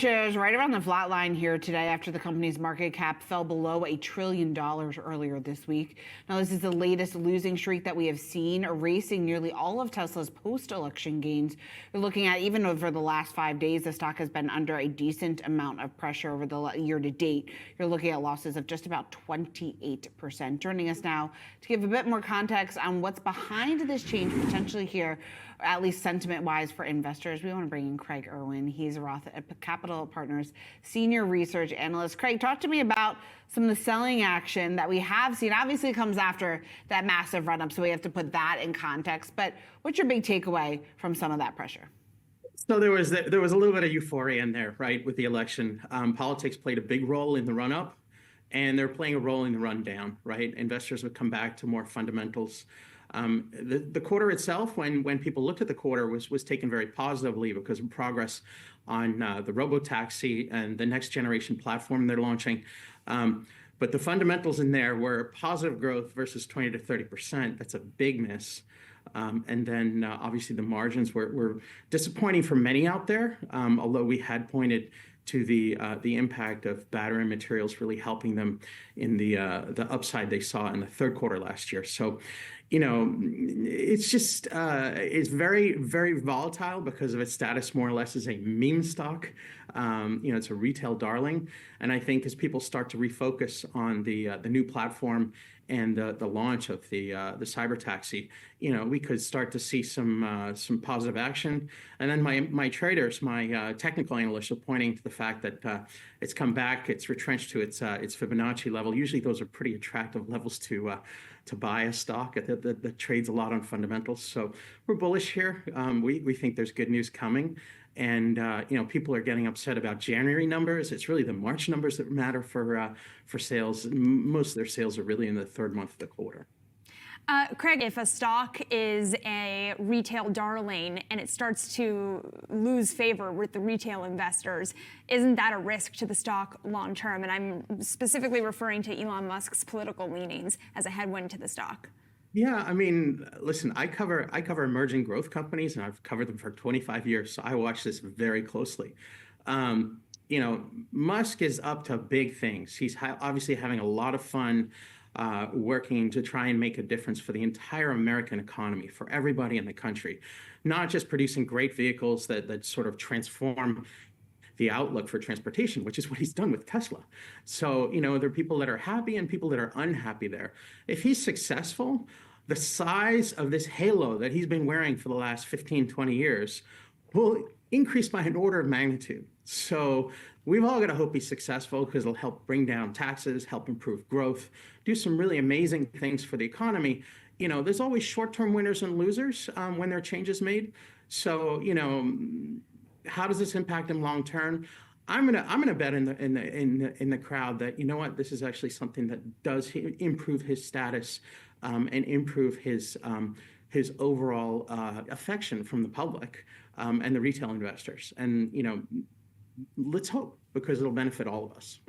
shares right around the flat line here today after the company's market cap fell below $1 trillion earlier this week. Now, this is the latest losing streak that we have seen, erasing nearly all of Tesla's post-election gains. We're looking at even over the last 5 days, the stock has been under a decent amount of pressure over the year to date. You're looking at losses of just about 28%. Joining us now to give a bit more context on what's behind this change potentially here, at least sentiment-wise for investors, we want to bring in Craig Irwin. He's Roth Capital Partners Senior Research Analyst. Craig, talk to me about some of the selling action that we have seen. Obviously, it comes after that massive run-up, so we have to put that in context. But what's your big takeaway from some of that pressure? So there was a little bit of euphoria in there, right, with the election. Politics played a big role in the run-up, and they're playing a role in the run-down, right? Investors would come back to more fundamentals. The quarter itself, when people looked at the quarter, was taken very positively because of progress on the robotaxi and the next generation platform they're launching. But the fundamentals in there were positive growth versus 20 to 30%. That's a big miss. And then obviously the margins were disappointing for many out there, although we had pointed to the impact of battery materials really helping them in the upside they saw in the third quarter last year. So, you know, it's just it's very, very volatile because of its status more or less as a meme stock. You know, it's a retail darling, and I think as people start to refocus on the new platform and the launch of the cybertaxi, you know, we could start to see some positive action. And then my traders, my technical analysts are pointing to the fact that it's come back, it's retrenched to its Fibonacci level. Usually those are pretty attractive levels to buy a stock that trades a lot on fundamentals. So we're bullish here. We think there's good news coming. And you know, people are getting upset about January numbers. It's really the March numbers that matter for sales. Most of their sales are really in the third month of the quarter. Craig, if a stock is a retail darling and it starts to lose favor with the retail investors, isn't that a risk to the stock long term? And I'm specifically referring to Elon Musk's political leanings as a headwind to the stock. Yeah, I mean, listen, I cover emerging growth companies, and I've covered them for 25 years, so I watch this very closely. You know, Musk is up to big things. He's obviously having a lot of fun working to try and make a difference for the entire American economy, for everybody in the country, not just producing great vehicles that sort of transform the outlook for transportation, which is what he's done with Tesla. So, you know, there are people that are happy and people that are unhappy there. If he's successful, the size of this halo that he's been wearing for the last 15, 20 years will increase by an order of magnitude. So we've all got to hope he's successful because it'll help bring down taxes, help improve growth, do some really amazing things for the economy. You know, there's always short-term winners and losers when there are changes made. So, you know, how does this impact him long term? I'm gonna bet in the crowd that, you know what, this is actually something that does improve his status and improve his overall affection from the public and the retail investors. And, you know, let's hope, because it'll benefit all of us.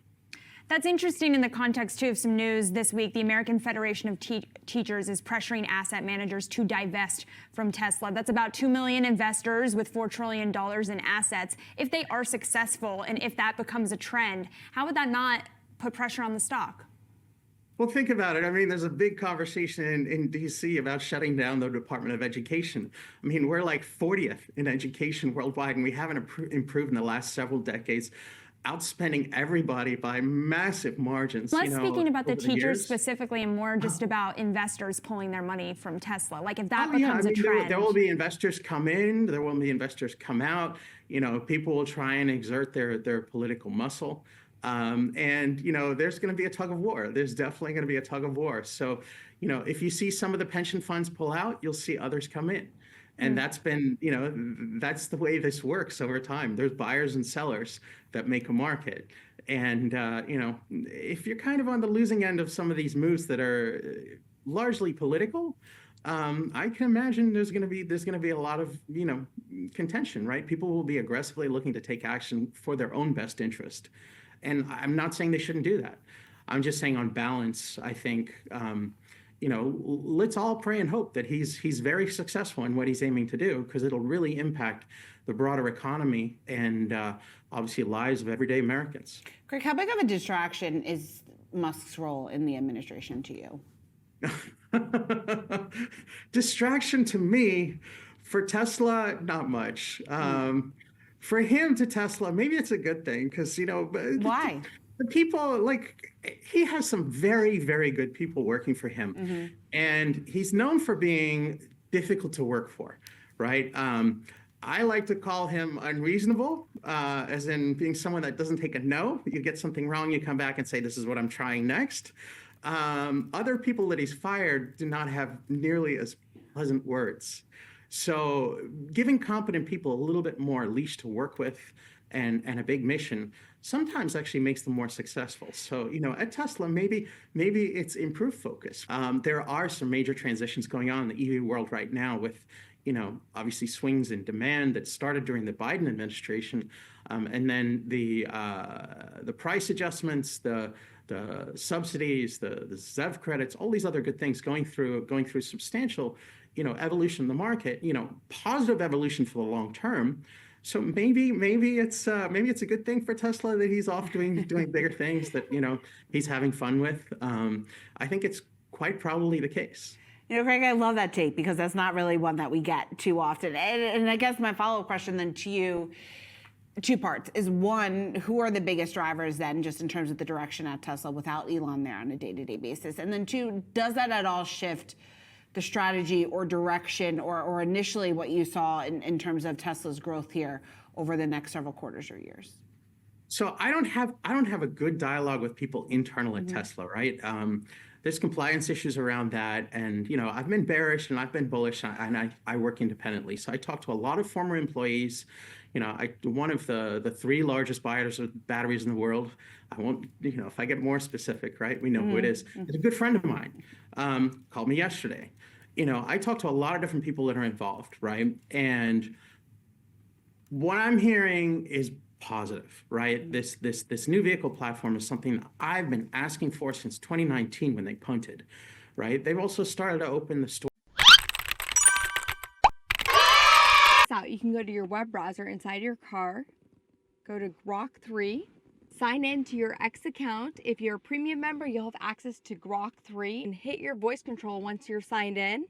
That's interesting in the context, too, of some news this week. The American Federation of Teachers is pressuring asset managers to divest from Tesla. That's about 2 million investors with $4 trillion in assets. If they are successful and if that becomes a trend, how would that not put pressure on the stock? Well, think about it. I mean, there's a big conversation in D.C. about shutting down the Department of Education. I mean, we're like 40th in education worldwide, and we haven't improved in the last several decades, outspending everybody by massive margins. Less speaking about the teachers specifically and more just about investors pulling their money from Tesla. Like if that becomes a trend. There will be investors come in, there will be investors come out. You know, people will try and exert their political muscle. And, you know, there's going to be a tug of war. There's definitely going to be a tug of war. So, you know, if you see some of the pension funds pull out, you'll see others come in. And that's been, you know, that's the way this works over time. There's buyers and sellers that make a market. And, you know, if you're kind of on the losing end of some of these moves that are largely political, I can imagine there's going to be a lot of, you know, contention, right? People will be aggressively looking to take action for their own best interest. And I'm not saying they shouldn't do that. I'm just saying on balance, I think, you know, let's all pray and hope that he's very successful in what he's aiming to do, because it'll really impact the broader economy and obviously lives of everyday Americans. Greg, how big of a distraction is Musk's role in the administration to you? Distraction to me, for Tesla, not much. For him to Tesla, maybe it's a good thing because, Why? the people, like, he has some very, very good people working for him. And he's known for being difficult to work for, right? I like to call him unreasonable, as in being someone that doesn't take a no. You get something wrong, you come back and say, this is what I'm trying next. Other people that he's fired do not have nearly as pleasant words. So giving competent people a little bit more leash to work with and a big mission sometimes actually makes them more successful. So, at Tesla, maybe it's improved focus. There are some major transitions going on in the EV world right now with, obviously swings in demand that started during the Biden administration. And then the price adjustments, the subsidies, the ZEV credits, all these other good things going through substantial, evolution in the market, positive evolution for the long term. So maybe it's a good thing for Tesla that he's off doing bigger things that, he's having fun with. I think it's quite probably the case. Greg, I love that take because that's not really one that we get too often. And I guess my follow-up question then to you, two parts, is one, who are the biggest drivers then just in terms of the direction at Tesla without Elon there on a day-to-day basis? And then two, does that at all shift the strategy or direction or initially what you saw in terms of Tesla's growth here over the next several quarters or years? So I don't have a good dialogue with people internal at Tesla, right? There's compliance issues around that, and I've been bearish and I've been bullish, and I work independently. So I talk to a lot of former employees. One of the three largest buyers of batteries in the world. I won't, if I get more specific, right? We know who it is. It's a good friend of mine. Called me yesterday. I talk to a lot of different people that are involved, right? And what I'm hearing is positive, right? This new vehicle platform is something I've been asking for since 2019 when they punted, right? They've also started to open the store. Out, you can go to your web browser inside your car, go to Grok 3, sign in to your X account. If you're a premium member, you'll have access to Grok 3 and hit your voice control once you're signed in.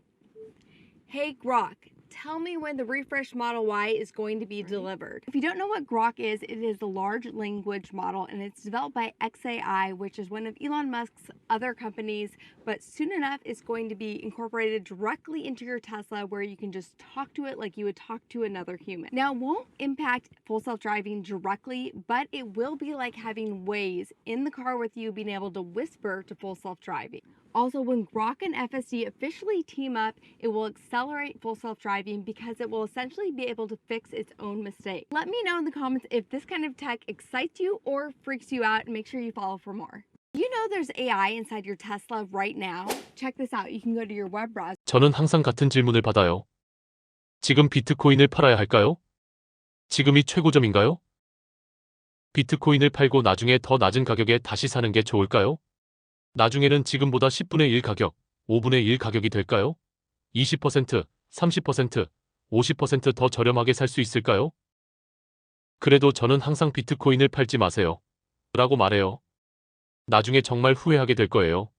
Hey Grok, tell me when the refreshed Model Y is going to be delivered. If you don't know what Grok is, it is a large language model and it's developed by xAI, which is one of Elon Musk's other companies, but soon enough it's going to be incorporated directly into your Tesla where you can just talk to it like you would talk to another human. Now, it won't impact full self-driving directly, but it will be like having Waze in the car with you being able to whisper to full self-driving. Also, when Grok and FSD officially team up, it will accelerate full self-driving because it will essentially be able to fix its own mistakes. Let me know in the comments if this kind of tech excites you or freaks you out, and make sure you follow for more. You know there's AI inside your Tesla right now? Check this out. You can go to your web browser. 저는 항상 같은 질문을 받아요. 지금 비트코인을 팔아야 할까요? 지금이 최고점인가요? 비트코인을 팔고 나중에 더 낮은 가격에 다시 사는 게 좋을까요? 나중에는 지금보다 10분의 1 가격, 5분의 1 가격이 될까요? 20%, 30%, 50% 더 저렴하게 살 수 있을까요? 그래도 저는 항상 비트코인을 팔지 마세요. 라고 말해요. 나중에 정말 후회하게 될 거예요.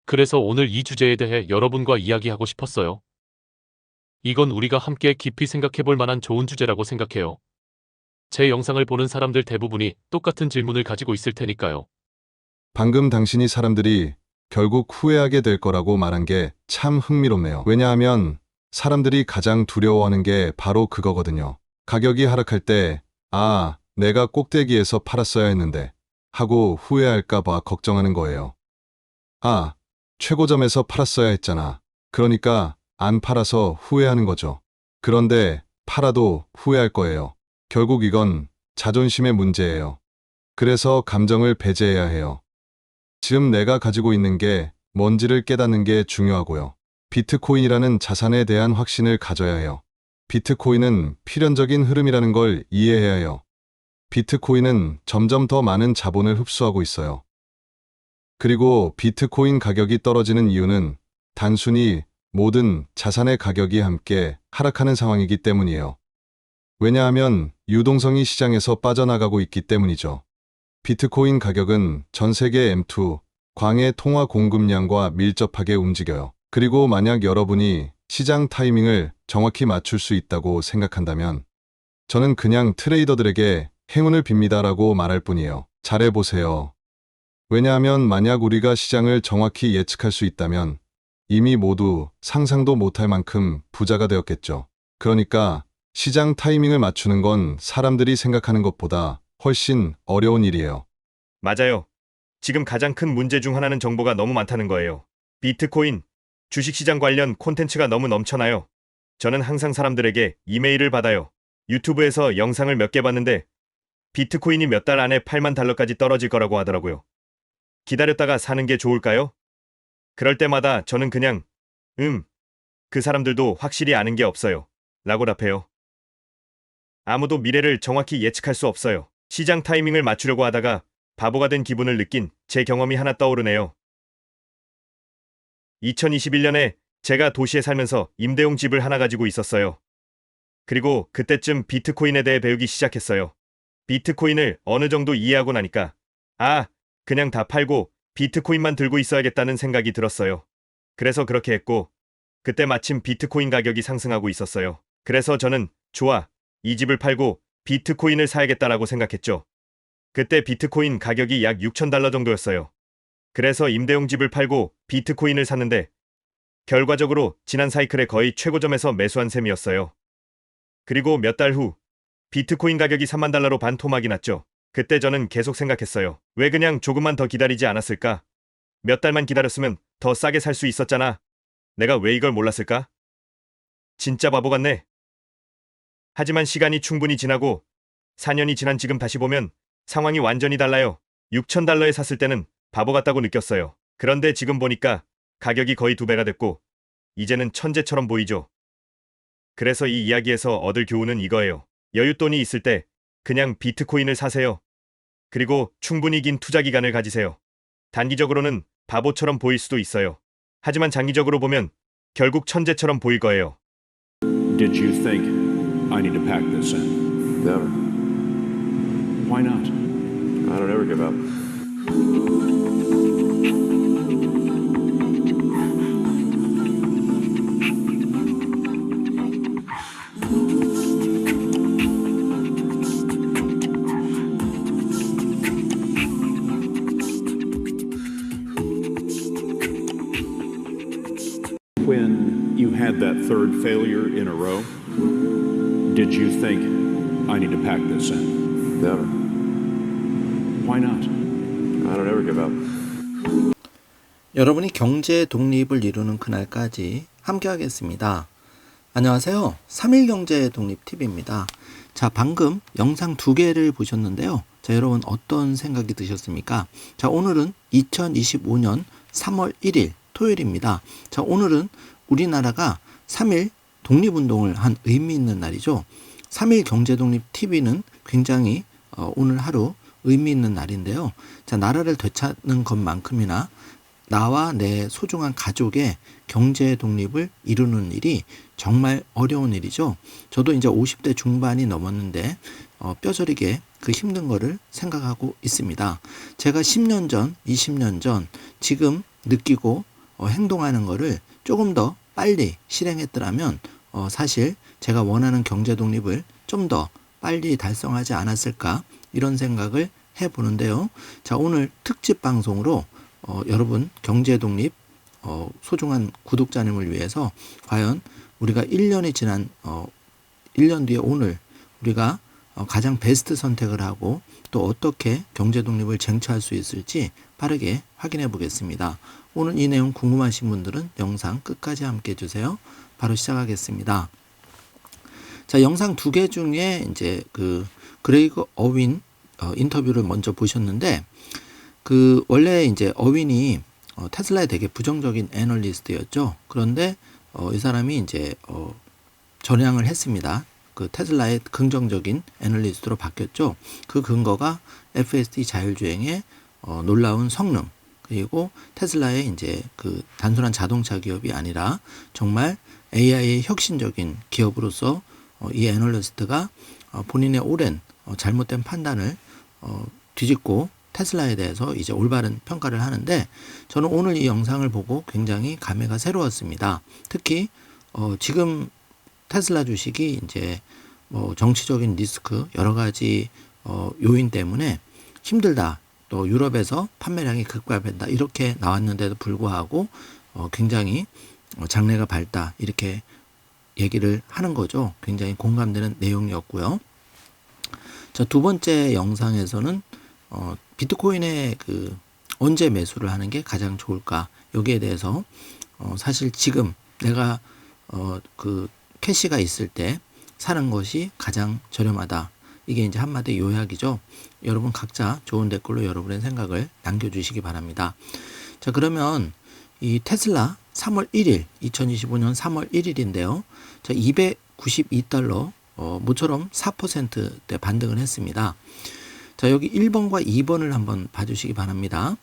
그래서 오늘 이 주제에 대해 여러분과 이야기하고 싶었어요. 이건 우리가 함께 깊이 생각해 볼 만한 좋은 주제라고 생각해요. 제 영상을 보는 사람들 대부분이 똑같은 질문을 가지고 있을 테니까요. 방금 당신이 사람들이 결국 후회하게 될 거라고 말한 게 참 흥미롭네요. 왜냐하면 사람들이 가장 두려워하는 게 바로 그거거든요. 가격이 하락할 때, 아, 내가 꼭대기에서 팔았어야 했는데 하고 후회할까 봐 걱정하는 거예요. 아, 최고점에서 팔았어야 했잖아. 그러니까 안 팔아서 후회하는 거죠. 그런데 팔아도 후회할 거예요. 결국 이건 자존심의 문제예요. 그래서 감정을 배제해야 해요. 지금 내가 가지고 있는 게 뭔지를 깨닫는 게 중요하고요. 비트코인이라는 자산에 대한 확신을 가져야 해요. 비트코인은 필연적인 흐름이라는 걸 이해해야 해요. 비트코인은 점점 더 많은 자본을 흡수하고 있어요. 그리고 비트코인 가격이 떨어지는 이유는 단순히 모든 자산의 가격이 함께 하락하는 상황이기 때문이에요. 왜냐하면 유동성이 시장에서 빠져나가고 있기 때문이죠. 비트코인 가격은 전 세계 M2, 광의 통화 공급량과 밀접하게 움직여요. 그리고 만약 여러분이 시장 타이밍을 정확히 맞출 수 있다고 생각한다면 저는 그냥 트레이더들에게 행운을 빕니다라고 말할 뿐이에요. 잘해보세요. 왜냐하면 만약 우리가 시장을 정확히 예측할 수 있다면 이미 모두 상상도 못할 만큼 부자가 되었겠죠. 그러니까 시장 타이밍을 맞추는 건 사람들이 생각하는 것보다 훨씬 어려운 일이에요. 맞아요. 지금 가장 큰 문제 중 하나는 정보가 너무 많다는 거예요. 비트코인, 주식시장 관련 콘텐츠가 너무 넘쳐나요. 저는 항상 사람들에게 이메일을 받아요. 유튜브에서 영상을 몇 개 봤는데 비트코인이 몇 달 안에 8만 달러까지 떨어질 거라고 하더라고요. 기다렸다가 사는 게 좋을까요? 그럴 때마다 저는 그냥 그 사람들도 확실히 아는 게 없어요. 라고 답해요. 아무도 미래를 정확히 예측할 수 없어요. 시장 타이밍을 맞추려고 하다가 바보가 된 기분을 느낀 제 경험이 하나 떠오르네요. 2021년에 제가 도시에 살면서 임대용 집을 하나 가지고 있었어요. 그리고 그때쯤 비트코인에 대해 배우기 시작했어요. 비트코인을 어느 정도 이해하고 나니까 그냥 다 팔고 비트코인만 들고 있어야겠다는 생각이 들었어요. 그래서 그렇게 했고 그때 마침 비트코인 가격이 상승하고 있었어요. 그래서 저는 좋아, 이 집을 팔고 비트코인을 사야겠다라고 생각했죠. 그때 비트코인 가격이 약 6,000달러 정도였어요. 그래서 임대용 집을 팔고 비트코인을 샀는데 결과적으로 지난 사이클의 거의 최고점에서 매수한 셈이었어요. 그리고 몇 달 후 비트코인 가격이 3만 달러로 반토막이 났죠. 그때 저는 계속 생각했어요. 왜 그냥 조금만 더 기다리지 않았을까? 몇 달만 기다렸으면 더 싸게 살 수 있었잖아. 내가 왜 이걸 몰랐을까? 진짜 바보 같네. 하지만 시간이 충분히 지나고 4년이 지난 지금 다시 보면 상황이 완전히 달라요. 6,000달러에 샀을 때는 바보 같다고 느꼈어요. 그런데 지금 보니까 가격이 거의 2배가 됐고 이제는 천재처럼 보이죠. 그래서 이 이야기에서 얻을 교훈은 이거예요. 여윳돈이 있을 때 그냥 비트코인을 사세요. 그리고 충분히 긴 투자 기간을 가지세요. 단기적으로는 바보처럼 보일 수도 있어요. 하지만 장기적으로 보면 결국 천재처럼 보일 거예요. Did you think I need to pack this in? Never. Why not? I don't ever give up. When you had that third failure in a row, did you think I need to pack this in? Never. Why not? I don't ever give up. 여러분이 경제 독립을 이루는 그날까지 함께 하겠습니다. 안녕하세요. 3일 경제 독립 TV입니다. 자, 방금 영상 2개를 보셨는데요. 자, 여러분 어떤 생각이 드셨습니까? 자, 오늘은 2025년 3월 1일 토요일입니다. 자, 오늘은 우리나라가 3일 독립운동을 한 의미 있는 날이죠. 3일 경제독립 TV는 굉장히 오늘 하루 의미 있는 날인데요. 자, 나라를 되찾는 것만큼이나 나와 내 소중한 가족의 경제 독립을 이루는 일이 정말 어려운 일이죠. 저도 이제 50대 중반이 넘었는데 뼈저리게 그 힘든 거를 생각하고 있습니다. 제가 10년 전, 20년 전 지금 느끼고 행동하는 거를 조금 더 빨리 실행했더라면 사실 제가 원하는 경제 독립을 좀 더 빨리 달성하지 않았을까 이런 생각을 해보는데요. 자, 오늘 특집 방송으로 여러분 경제 독립 소중한 구독자님을 위해서 과연 우리가 1년이 지난 1년 뒤에 오늘 우리가 가장 베스트 선택을 하고 또 어떻게 경제 독립을 쟁취할 수 있을지 빠르게 확인해 보겠습니다. 오늘 이 내용 궁금하신 분들은 영상 끝까지 함께 해주세요. 바로 시작하겠습니다. 자, 영상 2개 중에 이제 그 그레이그 어윈 인터뷰를 먼저 보셨는데 그 원래 이제 어윈이 테슬라에 되게 부정적인 애널리스트였죠. 그런데 이 사람이 이제 전향을 했습니다. 그 테슬라의 긍정적인 애널리스트로 바뀌었죠. 그 근거가 FSD 자율주행의 놀라운 성능, 그리고 테슬라의 이제 그 단순한 자동차 기업이 아니라 정말 AI의 혁신적인 기업으로서 이 애널리스트가 본인의 오랜 잘못된 판단을 뒤집고 테슬라에 대해서 이제 올바른 평가를 하는데 저는 오늘 이 영상을 보고 굉장히 감회가 새로웠습니다. 특히 지금 테슬라 주식이 이제 뭐 정치적인 리스크 여러 가지 요인 때문에 힘들다. 또 유럽에서 판매량이 급감한다. 이렇게 나왔는데도 불구하고 굉장히 장래가 밝다. 이렇게 얘기를 하는 거죠. 굉장히 공감되는 내용이었고요. 자, 두 번째 영상에서는 비트코인의 그 언제 매수를 하는 게 가장 좋을까? 여기에 대해서 사실 지금 내가 그 캐시가 있을 때 사는 것이 가장 저렴하다. 이게 이제 한마디 요약이죠. 여러분 각자 좋은 댓글로 여러분의 생각을 남겨주시기 바랍니다. 자, 그러면 이 테슬라 3월 1일, 2025년 3월 1일인데요. 자, 292달러, 모처럼 4%대 반등을 했습니다. 자, 여기 1번과 2번을 한번 봐주시기 바랍니다.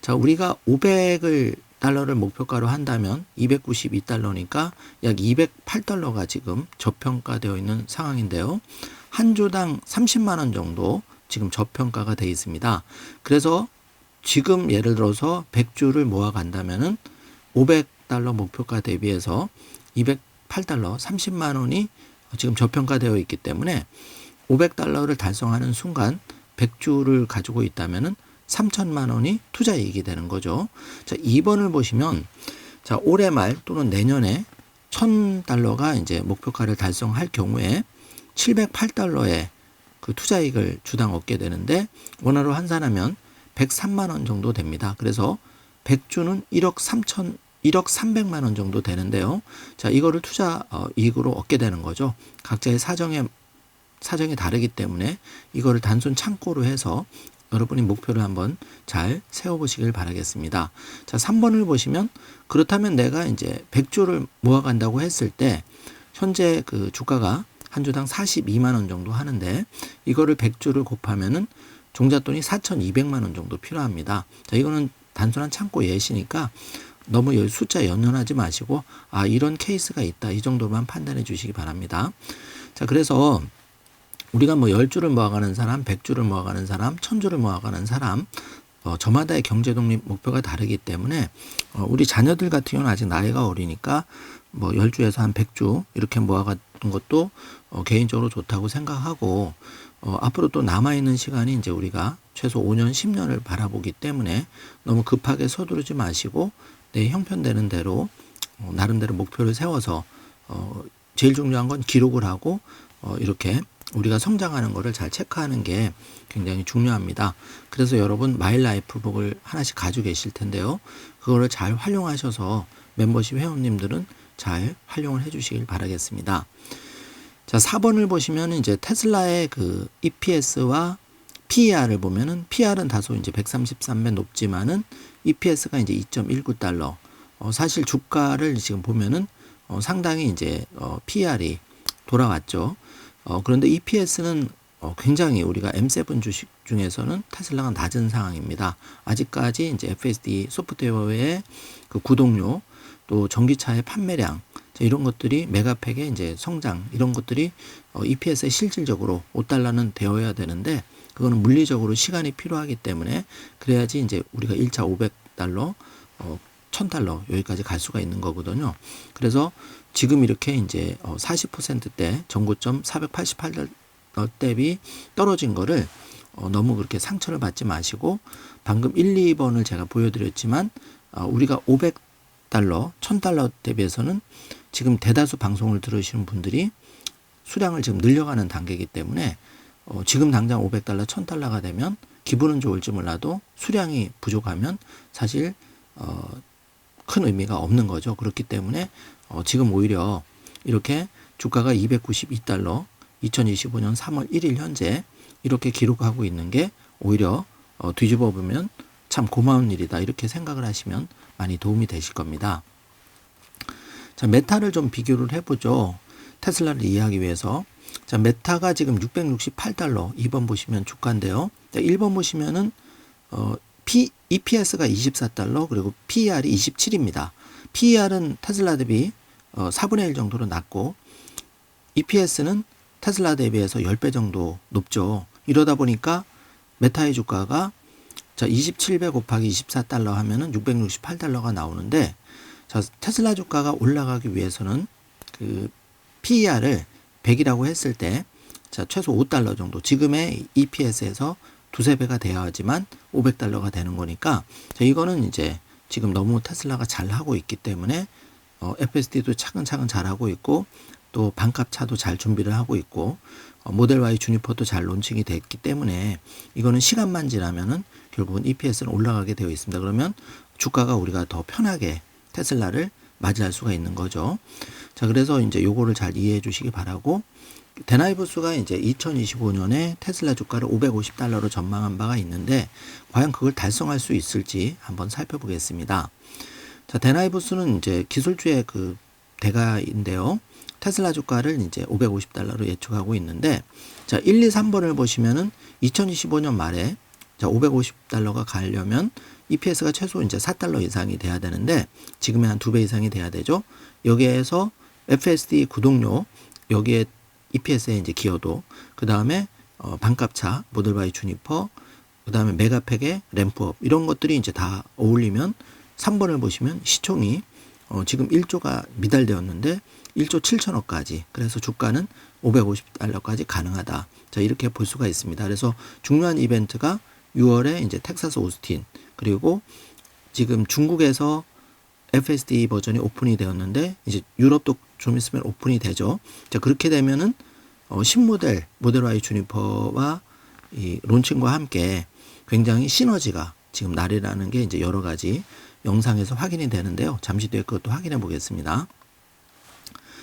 자, 우리가 500을 달러를 목표가로 한다면 292달러니까 약 208달러가 지금 저평가되어 있는 상황인데요. 한 주당 30만 원 정도 지금 저평가가 되어 있습니다. 그래서 지금 예를 들어서 100주를 모아 간다면은 500달러 목표가 대비해서 208달러 30만 원이 지금 저평가되어 있기 때문에 500달러를 달성하는 순간 100주를 가지고 있다면은 3천만 원이 투자 이익이 되는 거죠. 자, 2번을 보시면 자, 올해 말 또는 내년에 1,000달러가 이제 목표가를 달성할 경우에 708달러의 그 투자 이익을 주당 얻게 되는데 원화로 환산하면 103만 원 정도 됩니다. 그래서 100주는 1억 300만 원 정도 되는데요. 자, 이거를 투자 이익으로 얻게 되는 거죠. 각자의 사정이 다르기 때문에 이거를 단순 참고로 해서 여러분이 목표를 한번 잘 세워보시길 바라겠습니다. 자, 3번을 보시면 그렇다면 내가 이제 100주를 모아간다고 했을 때 현재 그 주가가 한 주당 42만 원 정도 하는데 이거를 100주를 곱하면은 종잣돈이 4,200만 원 정도 필요합니다. 자, 이거는 단순한 참고 예시니까 너무 숫자 연연하지 마시고 이런 케이스가 있다. 이 정도만 판단해 주시기 바랍니다. 자, 그래서 우리가 뭐 10주를 모아가는 사람, 100주를 모아가는 사람, 1000주를 모아가는 사람 저마다의 경제 독립 목표가 다르기 때문에 우리 자녀들 같은 경우는 아직 나이가 어리니까 뭐 10주에서 한 100주 이렇게 모아가는 것도 개인적으로 좋다고 생각하고 앞으로 또 남아있는 시간이 이제 우리가 최소 5년, 10년을 바라보기 때문에 너무 급하게 서두르지 마시고 내 형편되는 대로 나름대로 목표를 세워서 제일 중요한 건 기록을 하고 이렇게 우리가 성장하는 거를 잘 체크하는 게 굉장히 중요합니다. 그래서 여러분 마일라이프북을 하나씩 가지고 계실 텐데요. 그거를 잘 활용하셔서 멤버십 회원님들은 잘 활용을 해주시길 바라겠습니다. 자, 4번을 보시면 이제 테슬라의 그 EPS와 PER을 보면은 PER은 다소 이제 133배 높지만은 EPS가 이제 2.19달러. 사실 주가를 지금 보면은 상당히 이제 PER이 돌아왔죠. 그런데 EPS는 굉장히 우리가 M7 주식 중에서는 테슬라가 낮은 상황입니다. 아직까지 이제 FSD 소프트웨어의 그 구독료 또 전기차의 판매량 이런 것들이 메가팩의 이제 성장 이런 것들이 EPS에 실질적으로 5달러는 되어야 되는데 그거는 물리적으로 시간이 필요하기 때문에 그래야지 이제 우리가 1차 500달러 1000달러 여기까지 갈 수가 있는 거거든요. 그래서 지금 이렇게 이제 40%대 전고점 488달러 대비 떨어진 거를 너무 그렇게 상처를 받지 마시고 방금 1, 2번을 제가 보여드렸지만 우리가 500달러, 1000달러 대비해서는 지금 대다수 방송을 들으시는 분들이 수량을 지금 늘려가는 단계이기 때문에 지금 당장 500달러, 1000달러가 되면 기분은 좋을지 몰라도 수량이 부족하면 사실 큰 의미가 없는 거죠. 그렇기 때문에 지금 오히려 이렇게 주가가 292달러 2025년 3월 1일 현재 이렇게 기록하고 있는 게 오히려 뒤집어 보면 참 고마운 일이다 이렇게 생각을 하시면 많이 도움이 되실 겁니다. 자, 메타를 좀 비교를 해보죠. 테슬라를 이해하기 위해서. 자, 메타가 지금 668달러 2번 보시면 주가인데요. 자, 1번 보시면은 EPS가 24달러 그리고 PER이 27입니다. PER은 테슬라 대비 4분의 1 정도로 낮고 EPS는 테슬라 대비해서 10배 정도 높죠. 이러다 보니까 메타의 주가가 자 27배 곱하기 24달러 하면은 668달러가 나오는데 자 테슬라 주가가 올라가기 위해서는 그 PER을 100이라고 했을 때 자 최소 5달러 정도 지금의 EPS에서 두세 배가 되어야지만 500달러가 되는 거니까 자 이거는 이제 지금 너무 테슬라가 잘 하고 있기 때문에 FSD도 차근차근 잘 하고 있고 또 반값 차도 잘 준비를 하고 있고 모델 Y 주니퍼도 잘 론칭이 됐기 때문에 이거는 시간만 지나면은 결국은 EPS는 올라가게 되어 있습니다. 그러면 주가가 우리가 더 편하게 테슬라를 맞이할 수가 있는 거죠. 자, 그래서 이제 요거를 잘 이해해 주시기 바라고 데나이브스가 이제 2025년에 테슬라 주가를 550달러로 전망한 바가 있는데 과연 그걸 달성할 수 있을지 한번 살펴보겠습니다. 자, 데나이브스는 이제 기술주의 그 대가인데요. 테슬라 주가를 이제 550달러로 예측하고 있는데 자, 1, 2, 3번을 보시면은 2025년 말에 자, 550달러가 가려면 EPS가 최소 이제 4달러 이상이 돼야 되는데 지금의 한 2배 이상이 돼야 되죠. 여기에서 FSD 구독료 여기에 EPS에 이제 기여도 그다음에 반값차 모델 Y 주니퍼 그다음에 메가팩의 램프업 이런 것들이 이제 다 어울리면 3번을 보시면 시총이 지금 1조가 미달되었는데 1조 7천억까지 그래서 주가는 550달러까지 가능하다. 자, 이렇게 볼 수가 있습니다. 그래서 중요한 이벤트가 6월에 이제 텍사스 오스틴 그리고 지금 중국에서 FSD 버전이 오픈이 되었는데 이제 유럽도 좀 있으면 오픈이 되죠. 자, 그렇게 되면은 신모델 모델 Y 주니퍼와 이 론칭과 함께 굉장히 시너지가 지금 나리라는 게 이제 여러 가지 영상에서 확인이 되는데요. 잠시 뒤에 그것도 확인해 보겠습니다.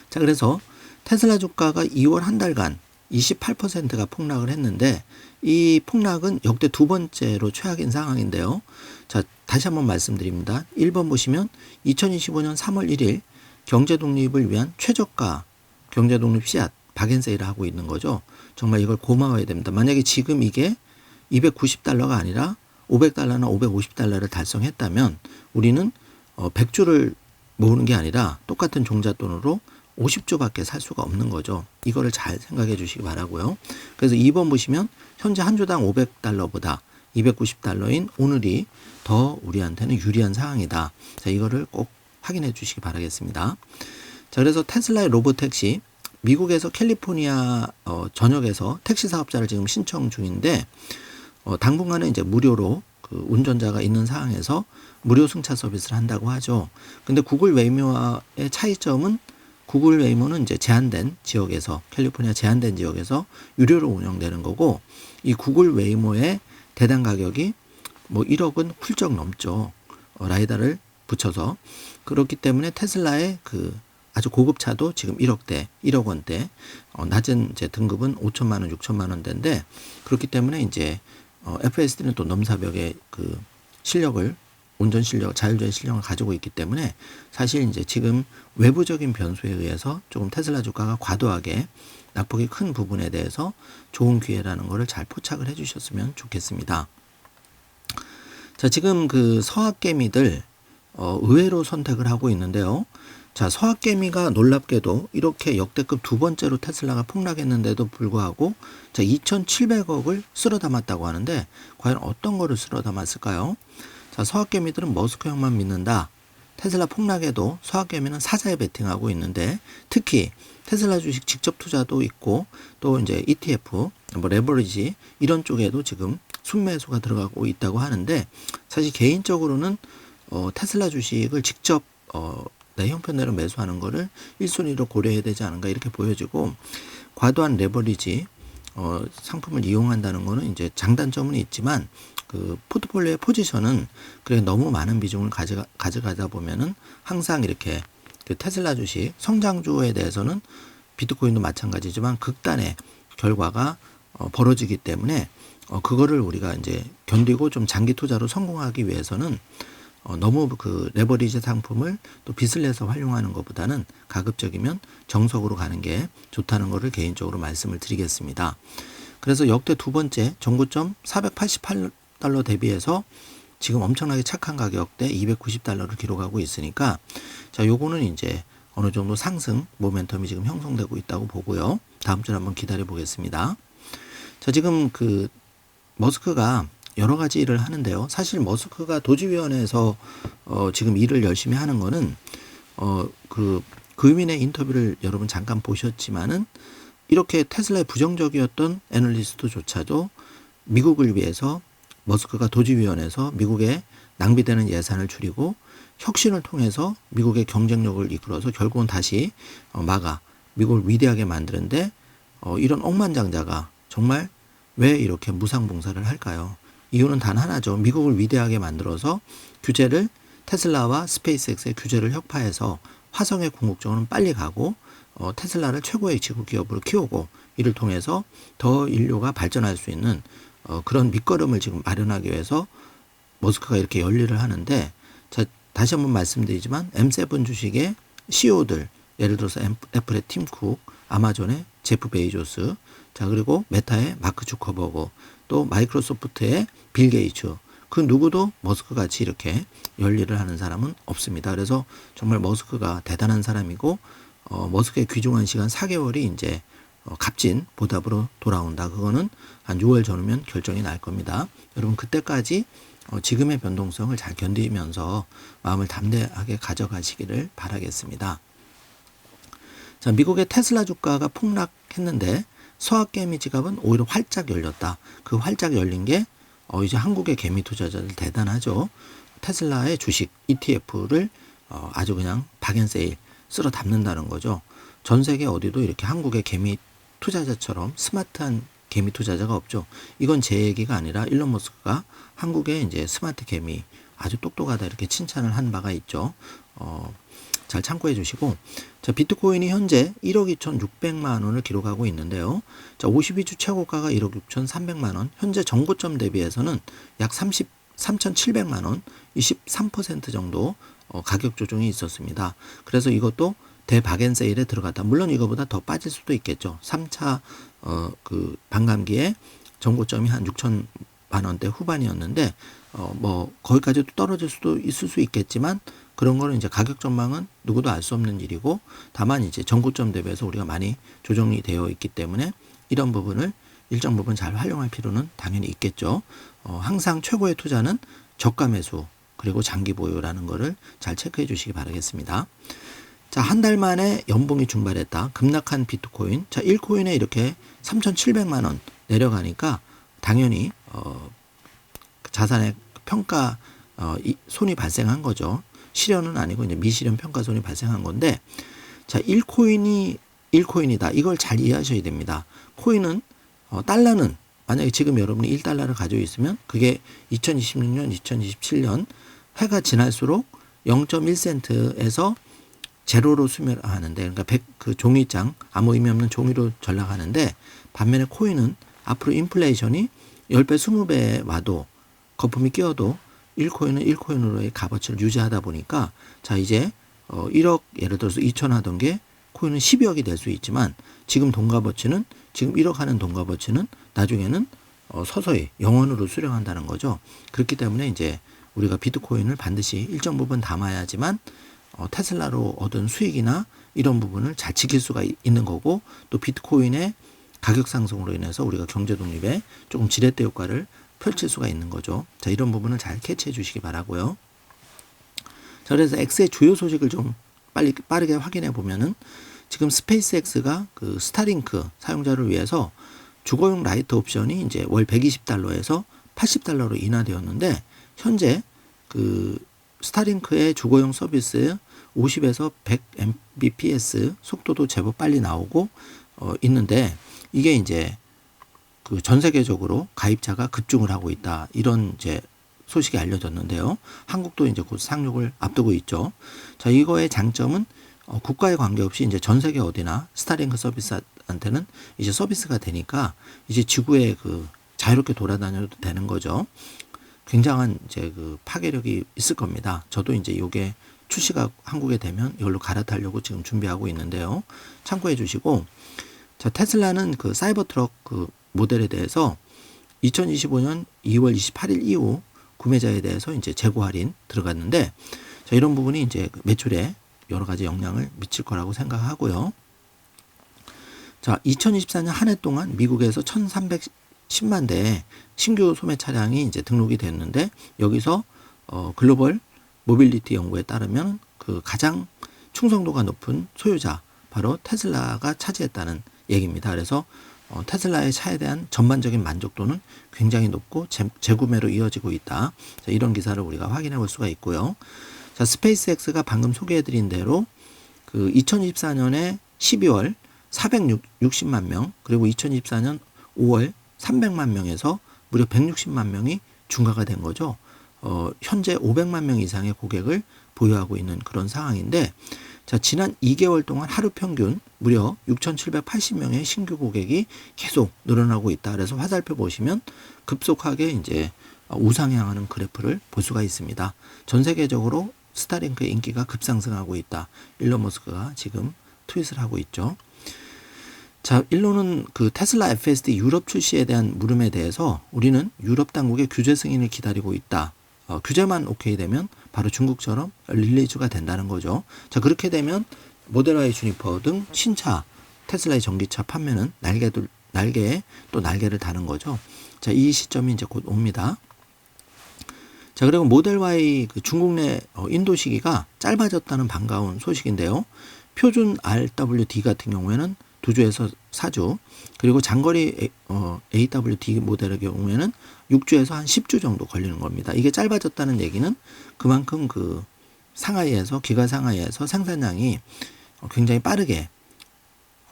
자, 그래서 테슬라 주가가 2월 한 달간 28%가 폭락을 했는데 이 폭락은 역대 두 번째로 최악인 상황인데요. 자, 다시 한번 말씀드립니다. 1번 보시면 2025년 3월 1일 경제 독립을 위한 최저가 경제 독립 씨앗 박앤세일을 하고 있는 거죠. 정말 이걸 고마워야 됩니다. 만약에 지금 이게 290달러가 아니라 500달러나 550달러를 달성했다면 우리는 100주를 모으는 게 아니라 똑같은 종잣돈으로 50주밖에 살 수가 없는 거죠. 이거를 잘 생각해 주시기 바라고요. 그래서 2번 보시면 현재 한 주당 500달러보다 290달러인 오늘이 더 우리한테는 유리한 상황이다. 자, 이거를 꼭 확인해 주시기 바라겠습니다. 자, 그래서 테슬라의 로보택시 미국에서 캘리포니아 전역에서 택시 사업자를 지금 신청 중인데 당분간은 이제 무료로 그 운전자가 있는 상황에서 무료 승차 서비스를 한다고 하죠. 근데 구글 웨이모와의 차이점은 구글 웨이모는 이제 제한된 지역에서 캘리포니아 제한된 지역에서 유료로 운영되는 거고 이 구글 웨이모의 대당 가격이 뭐 1억은 훌쩍 넘죠. 라이다를 붙여서 그렇기 때문에 테슬라의 그 아주 고급 차도 지금 1억대, 1억 원대, 낮은 이제 등급은 5천만 원, 6천만 원대인데 그렇기 때문에 이제 FSD는 또 넘사벽의 그 실력을 운전 실력, 자율주행 실력을 가지고 있기 때문에 사실 이제 지금 외부적인 변수에 의해서 조금 테슬라 주가가 과도하게 낙폭이 큰 부분에 대해서 좋은 기회라는 것을 잘 포착을 해주셨으면 좋겠습니다. 자, 지금 그 서학개미들 의외로 선택을 하고 있는데요. 자, 서학개미가 놀랍게도 이렇게 역대급 두 번째로 테슬라가 폭락했는데도 불구하고 자, 2,700억을 쓸어 담았다고 하는데 과연 어떤 거를 쓸어 담았을까요? 자, 서학개미들은 머스크 형만 믿는다. 테슬라 폭락에도 서학개미는 사자에 베팅하고 있는데 특히 테슬라 주식 직접 투자도 있고 또 이제 ETF, 뭐 레버리지 이런 쪽에도 지금 순매수가 들어가고 있다고 하는데 사실 개인적으로는 테슬라 주식을 직접 내 형편대로 매수하는 거를 1순위로 고려해야 되지 않은가 이렇게 보여지고 과도한 레버리지 상품을 이용한다는 거는 이제 장단점은 있지만 그 포트폴리오의 포지션은 그래 너무 많은 비중을 가져가다 보면은 항상 이렇게 그 테슬라 주식 성장주에 대해서는 비트코인도 마찬가지지만 극단의 결과가 벌어지기 때문에 그거를 우리가 이제 견디고 좀 장기 투자로 성공하기 위해서는 너무 그 레버리지 상품을 또 빚을 내서 활용하는 것보다는 가급적이면 정석으로 가는 게 좋다는 것을 개인적으로 말씀을 드리겠습니다. 그래서 역대 두 번째 정고점 488달러 대비해서 지금 엄청나게 착한 가격대 290달러를 기록하고 있으니까 자, 요거는 이제 어느 정도 상승 모멘텀이 지금 형성되고 있다고 보고요. 다음 주를 한번 기다려 보겠습니다. 자, 지금 그 머스크가 여러 가지 일을 하는데요. 사실 머스크가 도지위원회에서 지금 일을 열심히 하는 거는 그 의원의 인터뷰를 여러분 잠깐 보셨지만은 이렇게 테슬라에 부정적이었던 애널리스트조차도 미국을 위해서 머스크가 도지위원회에서 미국에 낭비되는 예산을 줄이고 혁신을 통해서 미국의 경쟁력을 이끌어서 결국은 다시 미국을 위대하게 만드는데 이런 억만장자가 정말 왜 이렇게 무상봉사를 할까요? 이유는 단 하나죠. 미국을 위대하게 만들어서 테슬라와 스페이스X의 규제를 혁파해서 화성의 궁극적으로는 빨리 가고 테슬라를 최고의 지구 기업으로 키우고 이를 통해서 더 인류가 발전할 수 있는 그런 밑거름을 지금 마련하기 위해서 머스크가 이렇게 열일을 하는데, 자, 다시 한번 말씀드리지만 M7 주식의 CEO들, 예를 들어서 애플의 팀 쿡, 아마존의 제프 베이조스, 자, 그리고 메타의 마크 주커버그, 또 마이크로소프트의 빌 게이츠, 그 누구도 머스크 같이 이렇게 열일을 하는 사람은 없습니다. 그래서 정말 머스크가 대단한 사람이고 머스크의 귀중한 시간 4개월이 이제 값진 보답으로 돌아온다. 그거는 한 6월 전후면 결정이 날 겁니다. 여러분 그때까지 지금의 변동성을 잘 견디면서 마음을 담대하게 가져가시기를 바라겠습니다. 자, 미국의 테슬라 주가가 폭락했는데 서학개미 지갑은 오히려 활짝 열렸다. 그 활짝 열린 게 이제 한국의 개미 투자자들 대단하죠. 테슬라의 주식 ETF를 아주 그냥 박앤세일 쓸어 담는다는 거죠. 전 세계 어디도 이렇게 한국의 개미 투자자처럼 스마트한 개미 투자자가 없죠. 이건 제 얘기가 아니라 일론 머스크가 한국의 이제 스마트 개미 아주 똑똑하다 이렇게 칭찬을 한 바가 있죠. 잘 참고해 주시고, 자, 비트코인이 현재 1억 2,600만 원을 기록하고 있는데요. 자, 52주 최고가가 1억 6,300만 원, 현재 전고점 대비해서는 약 3,700만 원, 23% 정도 가격 조정이 있었습니다. 그래서 이것도 대박앤세일에 들어갔다. 물론 이거보다 더 빠질 수도 있겠죠. 3차 그 반감기에 전고점이 한 6,000만 원대 후반이었는데 뭐 거기까지도 떨어질 수도 있을 수 있겠지만, 그런 거는 이제 가격 전망은 누구도 알 수 없는 일이고, 다만 이제 전고점 대비해서 우리가 많이 조정이 되어 있기 때문에 이런 부분을 일정 부분 잘 활용할 필요는 당연히 있겠죠. 항상 최고의 투자는 저가 매수 그리고 장기 보유라는 거를 잘 체크해 주시기 바라겠습니다. 자, 한 달 만에 연봉이 증발했다. 급락한 비트코인. 자, 1코인에 이렇게 3,700만 원 내려가니까 당연히 자산의 평가 손이 발생한 거죠. 실현은 아니고 이제 미실현 평가 손이 발생한 건데, 자, 1코인이다. 이걸 잘 이해하셔야 됩니다. 코인은 달러는 만약에 지금 여러분이 1달러를 가지고 있으면 그게 2026년, 2027년 해가 지날수록 0.1센트에서 제로로 수멸하는데, 그러니까 그 종이장, 아무 의미 없는 종이로 전락하는데, 반면에 코인은 앞으로 인플레이션이 10배, 20배 와도 거품이 끼어도 1코인은 1코인으로의 값어치를 유지하다 보니까, 자, 이제 1억 예를 들어서 2천 하던 게 코인은 12억이 될 수 있지만, 지금 돈값어치는 지금 1억 하는 돈값어치는 나중에는 서서히 영원으로 수령한다는 거죠. 그렇기 때문에 이제 우리가 비트코인을 반드시 일정 부분 담아야지만 테슬라로 얻은 수익이나 이런 부분을 잘 지킬 수가 있는 거고, 또 비트코인의 가격 상승으로 인해서 우리가 경제 독립에 조금 지렛대 효과를 펼칠 수가 있는 거죠. 자, 이런 부분을 잘 캐치해 주시기 바라고요. 자, 그래서 X의 주요 소식을 좀 빠르게 확인해 보면은, 지금 스페이스X가 그 스타링크 사용자를 위해서 주거용 라이트 옵션이 이제 월 120달러에서 80달러로 인하되었는데, 현재 그 스타링크의 주거용 서비스 50에서 100 Mbps 속도도 제법 빨리 나오고 있는데, 이게 이제 그 전 세계적으로 가입자가 급증을 하고 있다. 이런 이제 소식이 알려졌는데요. 한국도 이제 곧 상륙을 앞두고 있죠. 자, 이거의 장점은 국가에 관계없이 이제 전 세계 어디나 스타링크 서비스한테는 이제 서비스가 되니까 이제 지구에 그 자유롭게 돌아다녀도 되는 거죠. 굉장한 이제 그 파괴력이 있을 겁니다. 저도 이제 이게 출시가 한국에 되면 이걸로 갈아타려고 지금 준비하고 있는데요. 참고해 주시고, 자, 테슬라는 그 사이버 트럭 그 모델에 대해서 2025년 2월 28일 이후 구매자에 대해서 이제 재고 할인 들어갔는데, 자, 이런 부분이 이제 매출에 여러 가지 영향을 미칠 거라고 생각하고요. 자, 2024년 한 해 동안 미국에서 1,310만 대의 신규 소매 차량이 이제 등록이 됐는데 여기서 글로벌 모빌리티 연구에 따르면 그 가장 충성도가 높은 소유자 바로 테슬라가 차지했다는 얘기입니다. 그래서 테슬라의 차에 대한 전반적인 만족도는 굉장히 높고 재구매로 이어지고 있다. 자, 이런 기사를 우리가 확인해 볼 수가 있고요. 자, 스페이스X가 방금 소개해드린 대로 그 2024년에 12월 460만 명 그리고 2024년 5월 300만 명에서 무려 160만 명이 증가가 된 거죠. 현재 500만 명 이상의 고객을 보유하고 있는 그런 상황인데 자, 지난 2개월 동안 하루 평균 무려 6,780명의 신규 고객이 계속 늘어나고 있다. 그래서 화살표 보시면 급속하게 이제 우상향하는 그래프를 볼 수가 있습니다. 전 세계적으로 스타링크의 인기가 급상승하고 있다. 일론 머스크가 지금 트윗을 하고 있죠. 자, 일론은 그 테슬라 FSD 유럽 출시에 대한 물음에 대해서 우리는 유럽 당국의 규제 승인을 기다리고 있다. 규제만 오케이 되면 바로 중국처럼 릴리즈가 된다는 거죠. 자, 그렇게 되면 모델 Y 주니퍼 등 신차 테슬라의 전기차 판매는 날개에 또 날개를 다는 거죠. 자, 이 시점이 이제 곧 옵니다. 자, 그리고 모델 Y 그 중국 내 인도 시기가 짧아졌다는 반가운 소식인데요. 표준 RWD 같은 경우에는 2주에서 4주, 그리고 장거리 AWD 모델의 경우에는 6주에서 한 10주 정도 걸리는 겁니다. 이게 짧아졌다는 얘기는 그만큼 그 기가 상하이에서 생산량이 굉장히 빠르게